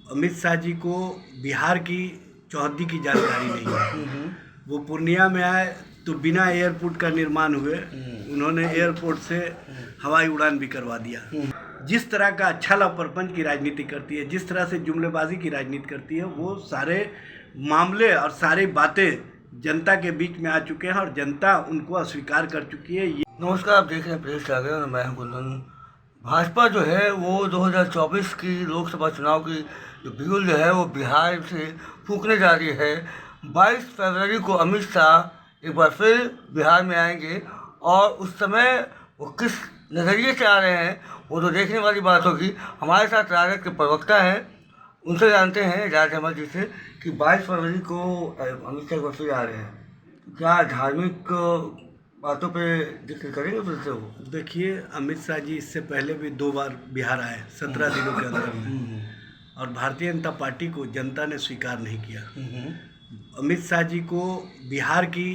अमित शाह जी को बिहार की चौहद्दी की जानकारी नहीं है। वो पूर्णिया में आए तो बिना एयरपोर्ट का निर्माण हुए उन्होंने एयरपोर्ट से हवाई उड़ान भी करवा दिया। जिस तरह का छल और प्रपंच की राजनीति करती है, जिस तरह से जुमलेबाजी की राजनीति करती है, वो सारे मामले और सारी बातें जनता के बीच में आ चुके हैं और जनता उनको अस्वीकार कर चुकी है। नमस्कार, आप देख रहे हैं प्रेस जागरण और मैं हूं कुंदन। भाजपा जो है वो 2024 की लोकसभा चुनाव की जो बिगुल जो है वो बिहार से फूंकने जा रही है। 22 फरवरी को अमित शाह एक बार फिर बिहार में आएंगे और उस समय वो किस नज़रिए से आ रहे हैं वो तो देखने वाली बात होगी। हमारे साथ राजद के प्रवक्ता हैं, उनसे जानते हैं राज अहमद जी से कि 22 फरवरी को अमित शाह एक बार फिर आ रहे हैं। क्या धार्मिक बातों पे जिक्र करेंगे फिर से वो? देखिए, अमित शाह जी इससे पहले भी 2 बार बिहार आए 17 दिनों के अंदर में, और भारतीय जनता पार्टी को जनता ने स्वीकार नहीं किया। अमित शाह जी को बिहार की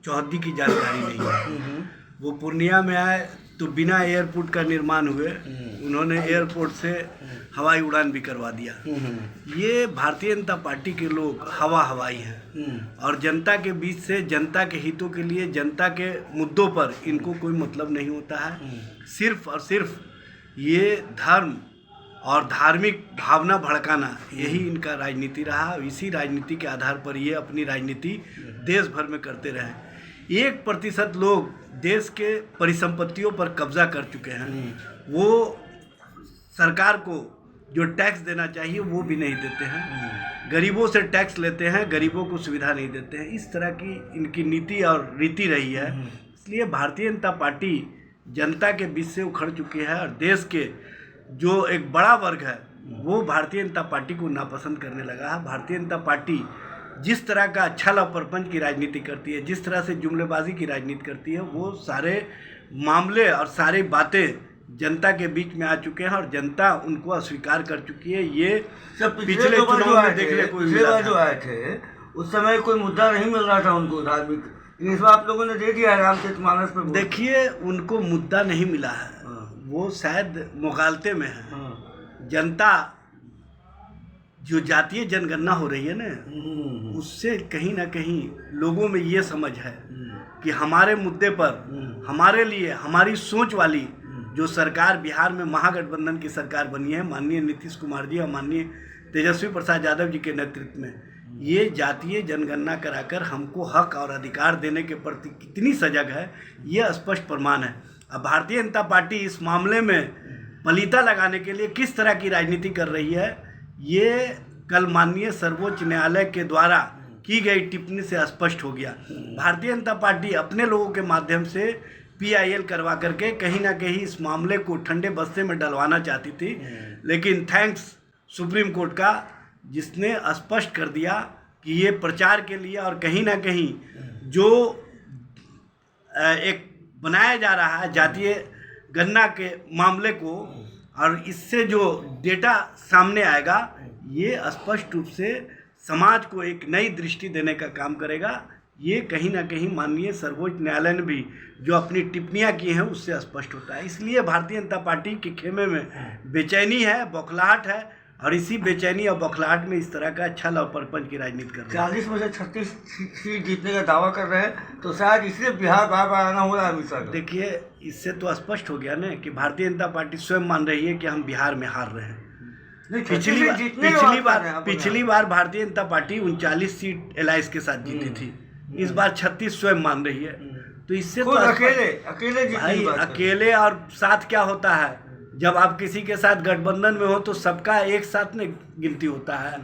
चौहद्दी की जानकारी नहीं है। वो पूर्णिया में आए तो बिना एयरपोर्ट का निर्माण हुए उन्होंने एयरपोर्ट से हवाई उड़ान भी करवा दिया। ये भारतीय जनता पार्टी के लोग हवाई हैं और जनता के बीच से जनता के हितों के लिए, जनता के मुद्दों पर इनको कोई मतलब नहीं होता है। सिर्फ और सिर्फ ये धर्म और धार्मिक भावना भड़काना, यही इनका राजनीति रहा। इसी राजनीति के आधार पर ये अपनी राजनीति देश भर में करते रहे। 1% लोग देश के परिसंपत्तियों पर कब्जा कर चुके हैं। वो सरकार को जो टैक्स देना चाहिए वो भी नहीं देते हैं, गरीबों से टैक्स लेते हैं, गरीबों को सुविधा नहीं देते हैं। इस तरह की इनकी नीति और रीति रही है। इसलिए भारतीय जनता पार्टी जनता के बीच से उखड़ चुकी है और देश के जो एक बड़ा वर्ग है वो भारतीय जनता पार्टी को नापसंद करने लगा है। भारतीय जनता पार्टी जिस तरह का छल और प्रपंच की राजनीति करती है, जिस तरह से जुमलेबाजी की राजनीति करती है, वो सारे मामले और सारी बातें जनता के बीच में आ चुके हैं और जनता उनको अस्वीकार कर चुकी है। ये पिछले चुनाव में देखने को मिला जो आए थे उस समय कोई मुद्दा नहीं मिल रहा था उनको धार्मिक, इस बार आप लोगों ने दे दिया है रामचरितमानस पे। देखिए, उनको मुद्दा नहीं मिला है, वो शायद मुगालते में है। जनता जो जातीय जनगणना हो रही है ना, उससे कहीं ना कहीं लोगों में ये समझ है कि हमारे मुद्दे पर, हमारे लिए, हमारी सोच वाली जो सरकार बिहार में महागठबंधन की सरकार बनी है, माननीय नीतीश कुमार जी और माननीय तेजस्वी प्रसाद यादव जी के नेतृत्व में, ये जातीय जनगणना कराकर हमको हक और अधिकार देने के प्रति कितनी सजग है, ये स्पष्ट प्रमाण है। अब भारतीय जनता पार्टी इस मामले में पलीता लगाने के लिए किस तरह की राजनीति कर रही है, ये कल माननीय सर्वोच्च न्यायालय के द्वारा की गई टिप्पणी से स्पष्ट हो गया। भारतीय जनता पार्टी अपने लोगों के माध्यम से PIL करवा करके कहीं ना कहीं इस मामले को ठंडे बस्ते में डलवाना चाहती थी, लेकिन थैंक्स सुप्रीम कोर्ट का, जिसने स्पष्ट कर दिया कि ये प्रचार के लिए और कहीं ना कहीं जो एक बनाया जा रहा है जातीय गणना के मामले को, और इससे जो डेटा सामने आएगा ये स्पष्ट रूप से समाज को एक नई दृष्टि देने का काम करेगा। ये कहीं ना कहीं माननीय सर्वोच्च न्यायालय ने भी जो अपनी टिप्पणियां की हैं उससे स्पष्ट होता है। इसलिए भारतीय जनता पार्टी के खेमे में बेचैनी है, बौखलाहट है, और इसी बेचैनी और बौखलाहट में इस तरह का छल और प्रपंच की राजनीति कर रहे हैं। 40 में से 36 सीट जीतने का दावा कर रहे हैं, तो शायद इसलिए बिहार बार बार आना हो रहा है अमित शाह। देखिए, इससे तो स्पष्ट हो गया ना कि भारतीय जनता पार्टी स्वयं मान रही है कि हम बिहार में हार रहे हैं। पिछली बार Bharatiya Janata party 39 seat Allianz के साथ जीती थी, इस बार 36 स्वयं मान रही है। तो इससे तो अकेले और साथ क्या होता है, जब आप किसी के साथ गठबंधन में हो तो सबका एक साथ में गिनती होता है।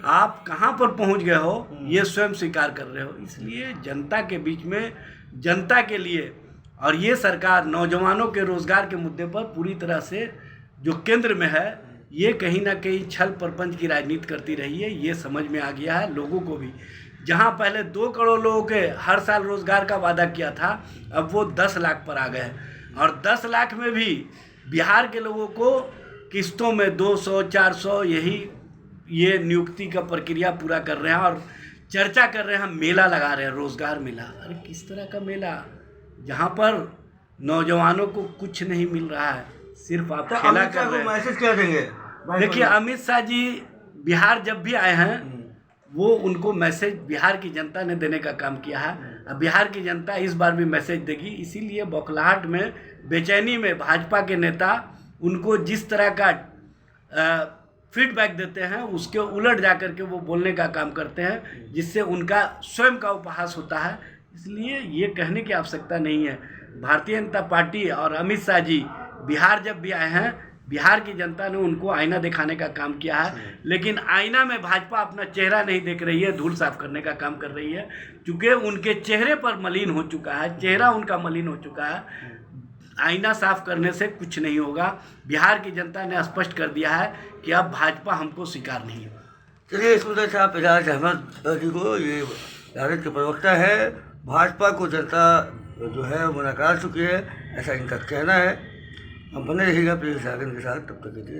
आप कहाँ पर पहुँच गए हो ये स्वयं स्वीकार कर रहे हो। इसलिए जनता के बीच में, जनता के लिए, और ये सरकार नौजवानों के रोजगार के मुद्दे पर पूरी तरह से जो केंद्र में है, ये कहीं ना कहीं छल प्रपंच की राजनीति करती रही है। ये समझ में आ गया है लोगों को भी। जहां पहले 2 करोड़ लोगों के हर साल रोजगार का वादा किया था, अब वो 10 लाख पर आ गए, और 10 लाख में भी बिहार के लोगों को किस्तों में 200, 400 ये नियुक्ति का प्रक्रिया पूरा कर रहे हैं और चर्चा कर रहे हैं, मेला लगा रहे हैं, रोजगार मेला। अरे किस तरह का मेला, जहाँ पर नौजवानों को कुछ नहीं मिल रहा है, सिर्फ आप खेला कर रहे हैं। मैसेज क्या देंगे? देखिए, अमित शाह जी बिहार जब भी आए हैं वो उनको मैसेज बिहार की जनता ने देने का काम किया है। अब बिहार की जनता इस बार भी मैसेज देगी, इसीलिए बौखलाहट में, बेचैनी में भाजपा के नेता उनको जिस तरह का फीडबैक देते हैं उसके उलट जा कर के वो बोलने का काम करते हैं, जिससे उनका स्वयं का उपहास होता है। इसलिए ये कहने की आवश्यकता नहीं है। भारतीय जनता पार्टी और अमित शाह जी बिहार जब भी आए हैं, बिहार की जनता ने उनको आईना दिखाने का काम किया है, लेकिन आईना में भाजपा अपना चेहरा नहीं देख रही है, धूल साफ करने का काम कर रही है, क्योंकि उनके चेहरे पर मलिन हो चुका है, चेहरा उनका मलिन हो चुका है। आईना साफ करने से कुछ नहीं होगा। बिहार की जनता ने स्पष्ट कर दिया है कि अब भाजपा हमको स्वीकार नहीं होगा। चलिए, इस मुद्दे से आप एजाज अहमद जी को, ये राजद के प्रवक्ता है, भाजपा को जनता जो है वो नकार चुकी है, ऐसा इनका कहना है। हम बने रहिएगा प्रिय सागन के साथ, तब तक के लिए।